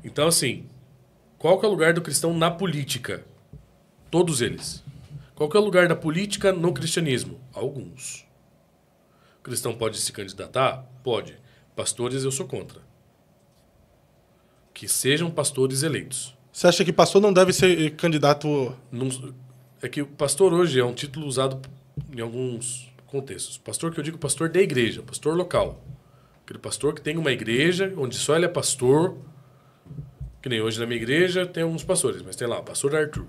Então, assim, qual que é o lugar do cristão na política? Todos eles. Qual que é o lugar da política no cristianismo? Alguns. O cristão pode se candidatar? Pode. Pastores eu sou contra. Que sejam pastores eleitos. Você acha que pastor não deve ser candidato... É que o pastor hoje é um título usado em alguns contextos. Pastor que eu digo pastor da igreja, pastor local. Aquele pastor que tem uma igreja onde só ele é pastor. Que nem hoje na minha igreja tem alguns pastores, mas tem lá o pastor Arthur.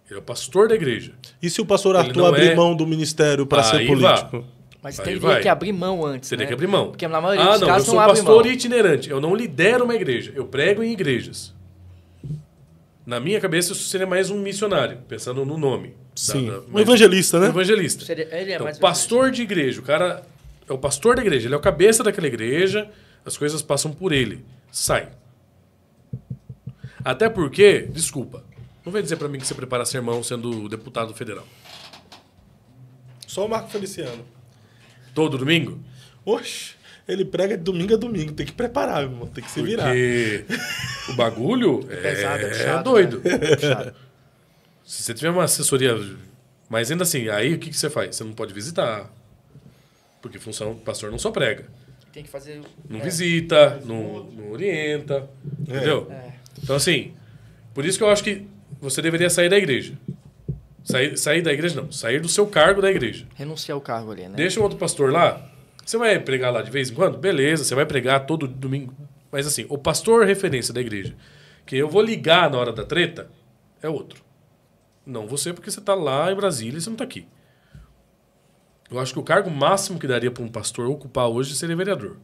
Ele é o pastor da igreja. E se o pastor Arthur abrir mão do ministério para ser político? Mas teria que abrir mão antes, Teria que abrir mão. Porque na maioria dos casos não abre mão. Eu sou pastor itinerante. Eu não lidero uma igreja. Eu prego em igrejas. Na minha cabeça, isso seria mais um missionário, pensando no nome. Sim. Um evangelista, né? Um evangelista. Ele é então, mais pastor de igreja. O cara é o pastor da igreja. Ele é o cabeça daquela igreja. As coisas passam por ele. Sai. Até porque, desculpa, não vai dizer pra mim que você prepara sermão sendo deputado federal. Só o Marco Feliciano. Todo domingo? Oxe, ele prega de domingo a domingo. Tem que preparar, meu irmão. Tem que se virar. Porque o bagulho é pesado, é puxado, doido. Né? É puxado. Se você tiver uma assessoria... Mas ainda assim, aí o que você faz? Você não pode visitar. Porque função pastor não só prega. Tem que fazer... Não visita, não orienta. Entendeu? Então assim, por isso que eu acho que você deveria sair da igreja. Sair da igreja não, sair do seu cargo da igreja. Renunciar ao cargo ali, né? Deixa um outro pastor lá. Você vai pregar lá de vez em quando? Beleza, você vai pregar todo domingo. Mas assim, o pastor referência da igreja, que eu vou ligar na hora da treta, é outro. Não você, porque você está lá em Brasília e você não está aqui. Eu acho que o cargo máximo que daria para um pastor ocupar hoje seria vereador.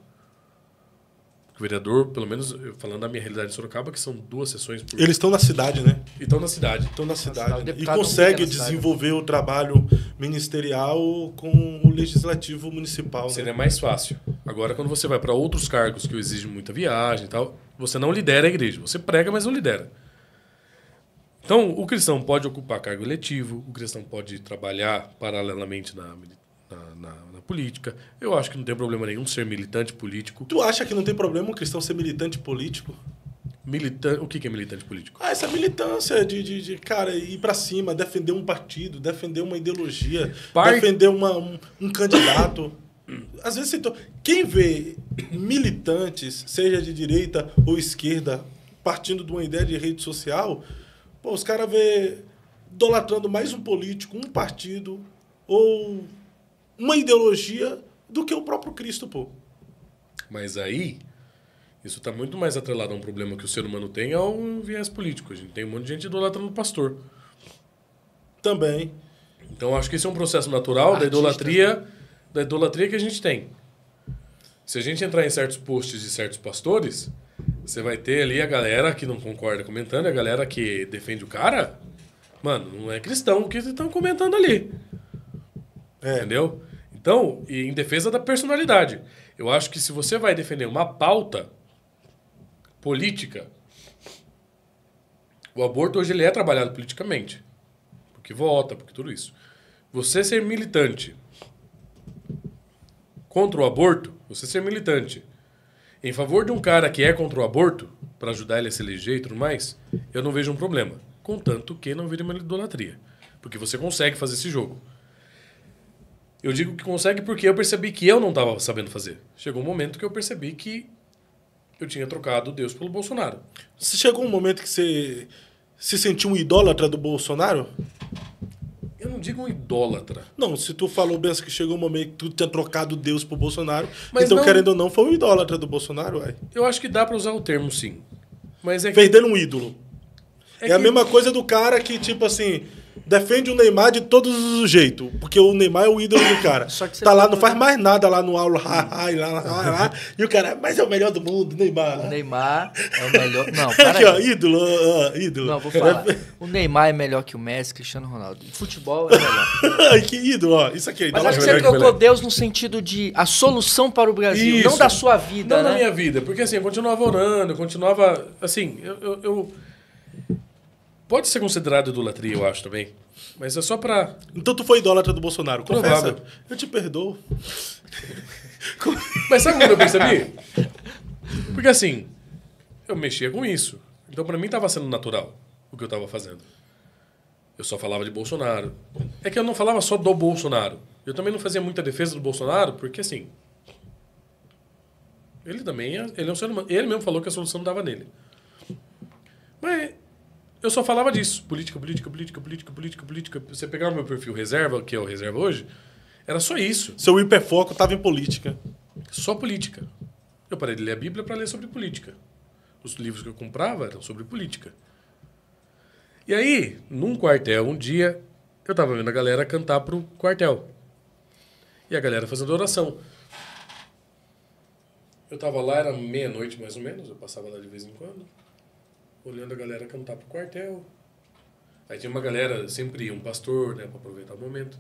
O vereador, pelo menos falando da minha realidade de Sorocaba, que são 2 sessões por... Eles estão na cidade, né? E estão na cidade. Estão na cidade. E não consegue fica na desenvolver o trabalho ministerial com o legislativo municipal. Seria né? mais fácil. Agora, quando você vai para outros cargos que exigem muita viagem e tal, você não lidera a igreja. Você prega, mas não lidera. Então, o cristão pode ocupar cargo eletivo, o cristão pode trabalhar paralelamente na política. Eu acho que não tem problema nenhum ser militante político. Tu acha que não tem problema um cristão ser militante político? O que é militante político? Essa militância de cara, ir pra cima, defender um partido, defender uma ideologia, defender um candidato. Às vezes, quem vê militantes, seja de direita ou esquerda, partindo de uma ideia de rede social, pô, os caras vê idolatrando mais um político, um partido ou uma ideologia do que o próprio Cristo, pô. Mas aí, isso está muito mais atrelado a um problema que o ser humano tem, a um viés político. A gente tem um monte de gente idolatrando o pastor. Também. Então, acho que esse é um processo natural da idolatria que a gente tem. Se a gente entrar em certos posts de certos pastores, você vai ter ali a galera que não concorda comentando, a galera que defende o cara, mano, não é cristão que estão comentando ali. Entendeu? Então, e em defesa da personalidade. Eu acho que se você vai defender uma pauta política, o aborto hoje ele é trabalhado politicamente. Porque vota, porque tudo isso. Você ser militante contra o aborto, você ser militante em favor de um cara que é contra o aborto, para ajudar ele a se eleger e tudo mais, eu não vejo um problema. Contanto que não vire uma idolatria. Porque você consegue fazer esse jogo. Eu digo que consegue porque eu percebi que eu não estava sabendo fazer. Chegou um momento que eu percebi que eu tinha trocado Deus pelo Bolsonaro. Você chegou um momento que você se sentiu um idólatra do Bolsonaro? Eu não digo um idólatra. Não, se tu falou bem que chegou um momento que tu tinha trocado Deus pro Bolsonaro, mas então, não, querendo ou não, foi um idólatra do Bolsonaro, ué. Eu acho que dá para usar o termo, sim. Mas é perdendo um ídolo. É a mesma coisa do cara que, tipo assim, defende o Neymar de todos os jeitos. Porque o Neymar é o ídolo do cara. Tá lá, não faz mais nada lá no aula, lá, e o cara, mas é o melhor do mundo, Neymar. O Neymar é o melhor. Não, para aqui, ó, ídolo. Não, vou falar. O Neymar é melhor que o Messi, Cristiano Ronaldo. Futebol é melhor. Que ídolo, ó. Isso aqui é ídolo. Mas acho que você trocou Deus no sentido de a solução para o Brasil, isso. Não da sua vida, não né? da minha vida. Porque assim, eu continuava orando, eu continuava... Assim, eu pode ser considerado idolatria, eu acho, também. Mas é só pra... Então tu foi idólatra do Bolsonaro, confessa? Provável. Eu te perdoo. Mas sabe quando eu percebi? Porque assim, eu mexia com isso. Então, para mim, estava sendo natural o que eu estava fazendo. Eu só falava de Bolsonaro. É que eu não falava só do Bolsonaro. Eu também não fazia muita defesa do Bolsonaro, porque, assim... Ele é um ser humano. Ele mesmo falou que a solução não estava nele. Mas eu só falava disso. Política. Você pegar o meu perfil reserva, que é o reserva hoje, era só isso. Seu hiperfoco estava em política. Só política. Eu parei de ler a Bíblia para ler sobre política. Os livros que eu comprava eram sobre política. E aí, num quartel, um dia, eu tava vendo a galera cantar pro quartel. E a galera fazendo oração. Eu tava lá, era meia-noite mais ou menos, eu passava lá de vez em quando, olhando a galera cantar pro quartel. Aí tinha uma galera, sempre ia um pastor, né, pra aproveitar o momento.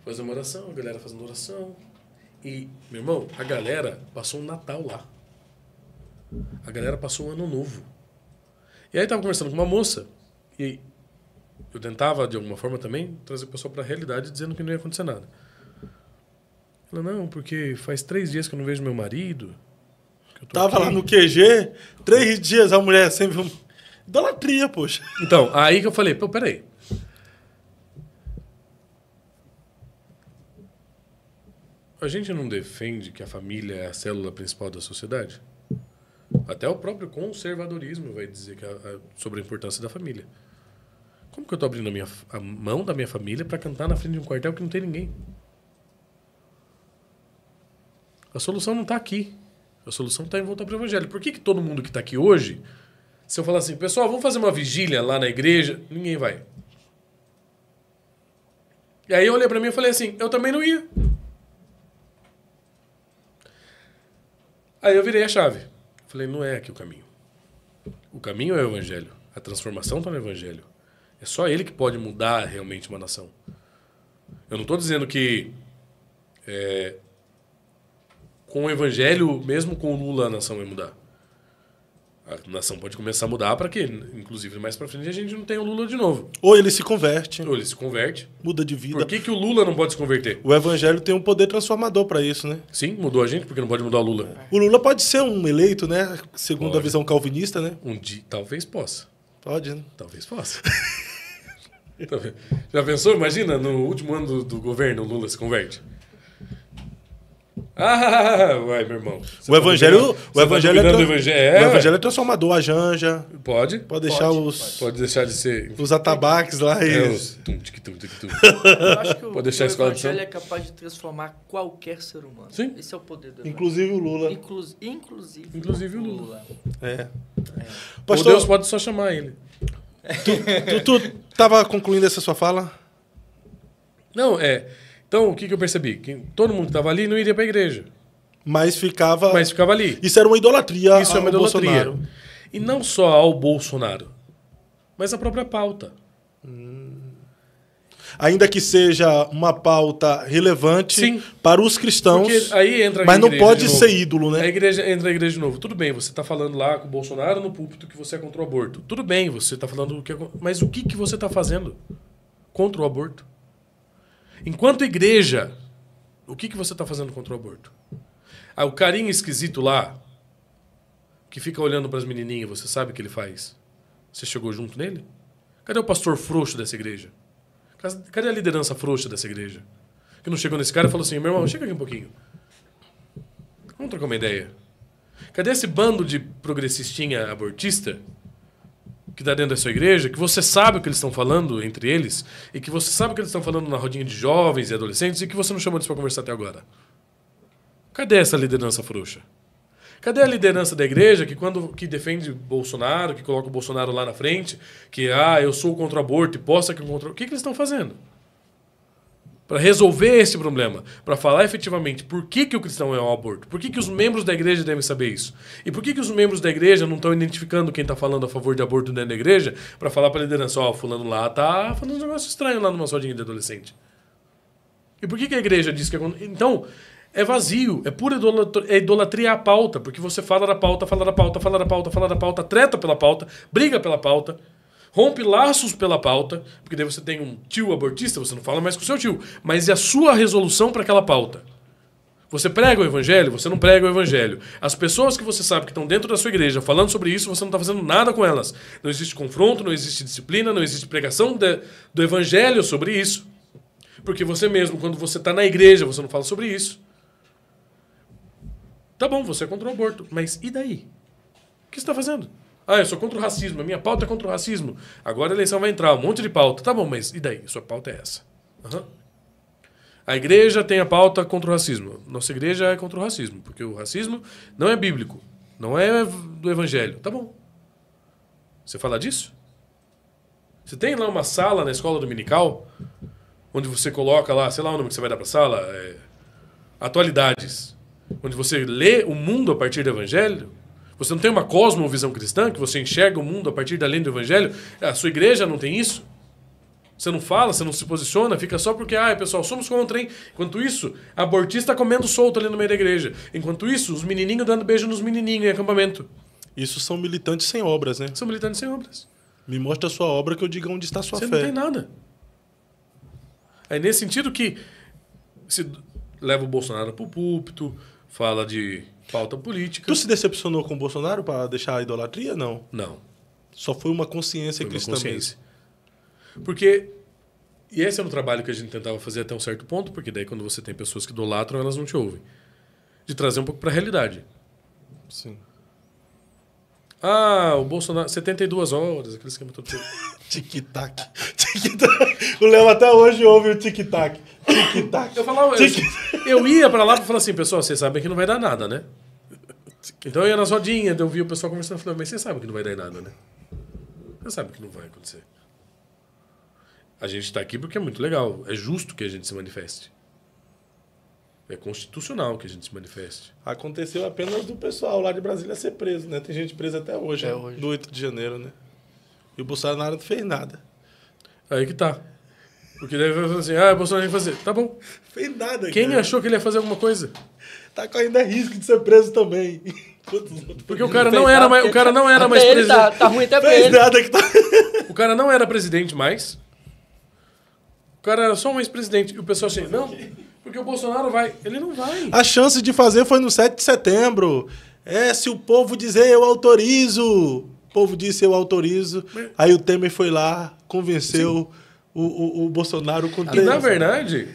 Fazer uma oração, a galera fazendo oração. E, meu irmão, a galera passou um Natal lá. A galera passou um Ano Novo. E aí tava conversando com uma moça, e eu tentava, de alguma forma também, trazer o pessoal pra realidade, dizendo que não ia acontecer nada. Ela, não, porque faz 3 dias que eu não vejo meu marido. Que eu tô Tava aqui. lá no QG, 3 dias a mulher sempre... Idolatria, poxa. Então, aí que eu falei, pô, peraí. A gente não defende que a família é a célula principal da sociedade? Até o próprio conservadorismo vai dizer que sobre a importância da família. Como que eu tô abrindo a mão da minha família para cantar na frente de um quartel que não tem ninguém? A solução não está aqui. A solução está em voltar para o evangelho. Por que todo mundo que está aqui hoje, se eu falar assim, pessoal, vamos fazer uma vigília lá na igreja, ninguém vai. E aí eu olhei para mim e falei assim, eu também não ia. Aí eu virei a chave. Falei, não é aqui o caminho. O caminho é o evangelho. A transformação está no evangelho. É só ele que pode mudar realmente uma nação. Eu não estou dizendo que com o evangelho, mesmo com o Lula, a nação vai mudar. A nação pode começar a mudar para que, inclusive, mais para frente, a gente não tenha o Lula de novo. Ou ele se converte. Ou ele se converte. Muda de vida. Por que o Lula não pode se converter? O evangelho tem um poder transformador para isso, né? Sim, mudou a gente, porque não pode mudar o Lula. O Lula pode ser um eleito, né? Segundo Pode. a visão calvinista, né? Um dia, talvez possa. Pode, né? Talvez possa. Já pensou? Imagina, no último ano do governo, o Lula se converte. Vai, meu irmão. O evangelho é transformador. A Janja. Pode deixar Pode deixar de ser. os atabaques lá. Os Eu acho que Pode deixar a escola de evangelho samba. é capaz de transformar qualquer ser humano. Sim. Esse é o poder do evangelho. Inclusive o Lula. Inclusive o Lula. É. Ou Pastor, Deus pode só chamar ele. tu tava concluindo essa sua fala? Não, Então, o que eu percebi? Que todo mundo que estava ali não iria para a igreja. Mas ficava ali. Isso era uma idolatria. Isso é uma ao idolatria. Bolsonaro. E não só ao Bolsonaro, mas à própria pauta. Ainda que seja uma pauta relevante Sim. para os cristãos, Porque aí entra a mas não igreja pode de novo. ser ídolo, né? Entra a igreja de novo. Tudo bem, você está falando lá com o Bolsonaro no púlpito que você é contra o aborto. Tudo bem, você está falando mas o que você está fazendo contra o aborto? Enquanto igreja, o que você está fazendo contra o aborto? O carinha esquisito lá, que fica olhando para as menininhas, você sabe o que ele faz? Você chegou junto nele? Cadê o pastor frouxo dessa igreja? Cadê a liderança frouxa dessa igreja? Que não chegou nesse cara e falou assim, meu irmão, chega aqui um pouquinho. Vamos trocar uma ideia. Cadê esse bando de progressistinha abortista que está dentro da sua igreja, que você sabe o que eles estão falando entre eles, e que você sabe o que eles estão falando na rodinha de jovens e adolescentes, e que você não chamou eles para conversar até agora? Cadê essa liderança frouxa? Cadê a liderança da igreja que defende Bolsonaro, que coloca o Bolsonaro lá na frente, que eu sou contra o aborto e posta que contra... O que eles estão fazendo? Para resolver esse problema, para falar efetivamente por que o cristão é o aborto, por que os membros da igreja devem saber isso, e por que os membros da igreja não estão identificando quem está falando a favor de aborto dentro da igreja, para falar para a liderança, fulano lá tá falando um negócio estranho lá numa rodinha de adolescente. E por que a igreja diz que... Então, é vazio, é pura idolatria à pauta, porque você fala da pauta, treta pela pauta, briga pela pauta, rompe laços pela pauta, porque daí você tem um tio abortista, você não fala mais com o seu tio, mas é a sua resolução para aquela pauta. Você prega o evangelho? Você não prega o evangelho. As pessoas que você sabe que estão dentro da sua igreja falando sobre isso, você não está fazendo nada com elas. Não existe confronto, não existe disciplina, não existe pregação do evangelho sobre isso. Porque você mesmo, quando você está na igreja, você não fala sobre isso. Tá bom, você é contra o aborto, mas e daí? O que você está fazendo? Ah, eu sou contra o racismo, a minha pauta é contra o racismo. Agora a eleição vai entrar, um monte de pauta. Tá bom, mas e daí? Sua pauta é essa. Uhum. A igreja tem a pauta contra o racismo. Nossa igreja é contra o racismo, porque o racismo não é bíblico, não é do evangelho. Tá bom. Você fala disso? Você tem lá uma sala na escola dominical, onde você coloca lá, sei lá o nome que você vai dar para a sala, atualidades, onde você lê o mundo a partir do evangelho. Você não tem uma cosmovisão cristã, que você enxerga o mundo a partir da lei do evangelho? A sua igreja não tem isso? Você não fala, você não se posiciona, fica só porque, pessoal, somos contra, hein? Enquanto isso, abortista comendo solto ali no meio da igreja. Enquanto isso, os menininhos dando beijo nos menininhos em acampamento. Isso são militantes sem obras, né? São militantes sem obras. Me mostra a sua obra que eu diga onde está a sua fé. Você não tem nada. É nesse sentido que se leva o Bolsonaro pro púlpito, fala de pauta política. Tu se decepcionou com o Bolsonaro para deixar a idolatria? Não. Não. Só foi uma consciência cristã mesmo. Porque, e esse era um trabalho que a gente tentava fazer até um certo ponto, porque daí quando você tem pessoas que idolatram, elas não te ouvem. De trazer um pouco para a realidade. Sim. O Bolsonaro, 72 horas, aquele esquema todo. Tic-tac. Tic-tac. O Léo até hoje ouve o tic-tac. Tic-tac. Eu falava, eu ia para lá para falar assim, pessoal, vocês sabem que não vai dar nada, né? Então eu ia nas rodinhas, eu via o pessoal conversando, eu falei, mas vocês sabem que não vai dar nada, né? Vocês sabem que não vai acontecer. A gente está aqui porque é muito legal. É justo que a gente se manifeste. É constitucional que a gente se manifeste. Aconteceu apenas do pessoal lá de Brasília ser preso, né? Tem gente presa até hoje, né? Do 8 de janeiro, né? E o Bolsonaro não fez nada. Aí que tá. Porque deve falar assim, o Bolsonaro ia fazer. Tá bom. Fez nada. Quem achou que ele ia fazer alguma coisa? Tá correndo risco de ser preso também. Porque o cara não era mais, presidente. Tá ruim até pra ele. Nada que tá... O cara não era presidente mais. O cara era só um ex-presidente. E o pessoal assim, não, porque o Bolsonaro vai. Ele não vai. A chance de fazer foi no 7 de setembro. Se o povo dizer eu autorizo. O povo disse eu autorizo. Aí o Temer foi lá, convenceu o Bolsonaro com 3. Na verdade,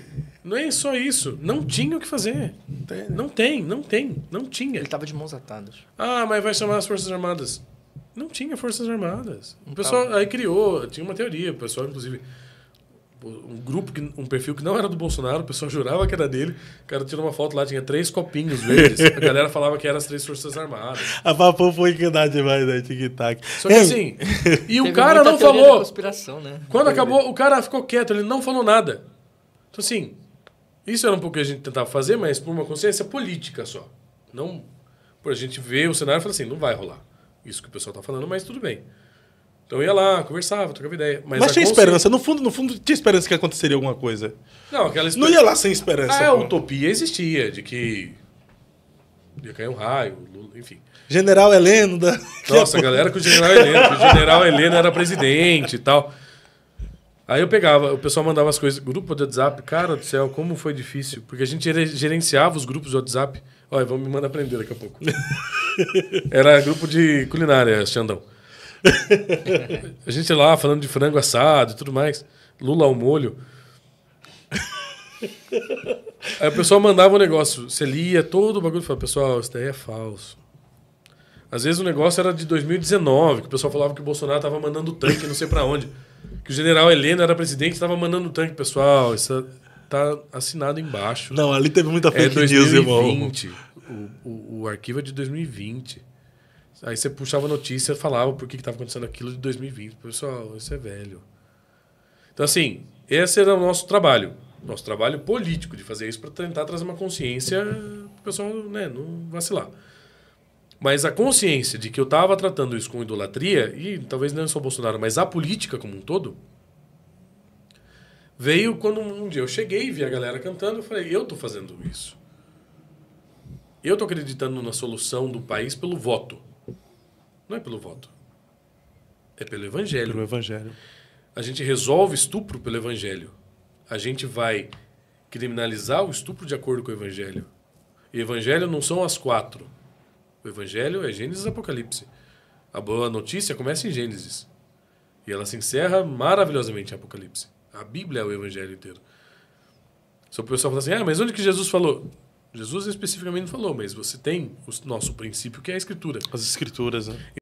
não é só isso. Não tinha o que fazer. Não tinha. Ele tava de mãos atadas. Mas vai chamar as Forças Armadas. Não tinha Forças Armadas. O pessoal aí criou, tinha uma teoria, o pessoal, inclusive, um perfil que não era do Bolsonaro, o pessoal jurava que era dele. O cara tirou uma foto lá, tinha 3 copinhos verdes. A galera falava que eram as 3 Forças Armadas. A papo foi que dá demais, né? Tic-tac. Só que assim, e o cara não falou. Conspiração, né? Quando acabou, o cara ficou quieto, ele não falou nada. Então assim, isso era um pouco que a gente tentava fazer, mas por uma consciência política só. Não por a gente ver o cenário e falar assim, não vai rolar isso que o pessoal tá falando, mas tudo bem. Então eu ia lá, conversava, trocava ideia. Mas tinha esperança. No fundo, tinha esperança que aconteceria alguma coisa. Não, aquela Não ia lá sem esperança. A utopia existia, de que ia cair um raio, enfim. General Heleno da... Nossa, a galera com o General Heleno. O General Heleno era presidente e tal. Aí eu pegava, o pessoal mandava as coisas, grupo de WhatsApp, cara do céu, como foi difícil. Porque a gente gerenciava os grupos de WhatsApp. Olha, vamos me mandar aprender daqui a pouco. Era grupo de culinária, Xandão. A gente lá falando de frango assado e tudo mais. Lula ao molho. Aí o pessoal mandava um negócio. Você lia todo o bagulho e falava, pessoal, isso daí é falso. Às vezes o negócio era de 2019, que o pessoal falava que o Bolsonaro estava mandando tanque não sei pra onde. Que o general Heleno era presidente e estava mandando tanque. Pessoal, isso tá assinado embaixo. Não, ali teve muita fake news, irmão. 2020. O arquivo é de 2020. Aí você puxava a notícia e falava por que estava acontecendo aquilo de 2020. Pessoal, isso é velho. Então, assim, esse era o nosso trabalho. Nosso trabalho político, de fazer isso para tentar trazer uma consciência para o pessoal, né, não vacilar. Mas a consciência de que eu estava tratando isso com idolatria, e talvez não só o Bolsonaro, mas a política como um todo, veio quando um dia eu cheguei e vi a galera cantando, eu falei, eu estou fazendo isso. Eu estou acreditando na solução do país pelo voto. Não é pelo voto. É pelo evangelho. Pelo evangelho. A gente resolve estupro pelo evangelho. A gente vai criminalizar o estupro de acordo com o evangelho. E Evangelho não são as 4. O Evangelho é Gênesis e Apocalipse. A boa notícia começa em Gênesis. E ela se encerra maravilhosamente em Apocalipse. A Bíblia é o Evangelho inteiro. Só o pessoal fala assim, mas onde que Jesus falou? Jesus especificamente não falou, mas você tem o nosso princípio, que é a Escritura. As Escrituras, né?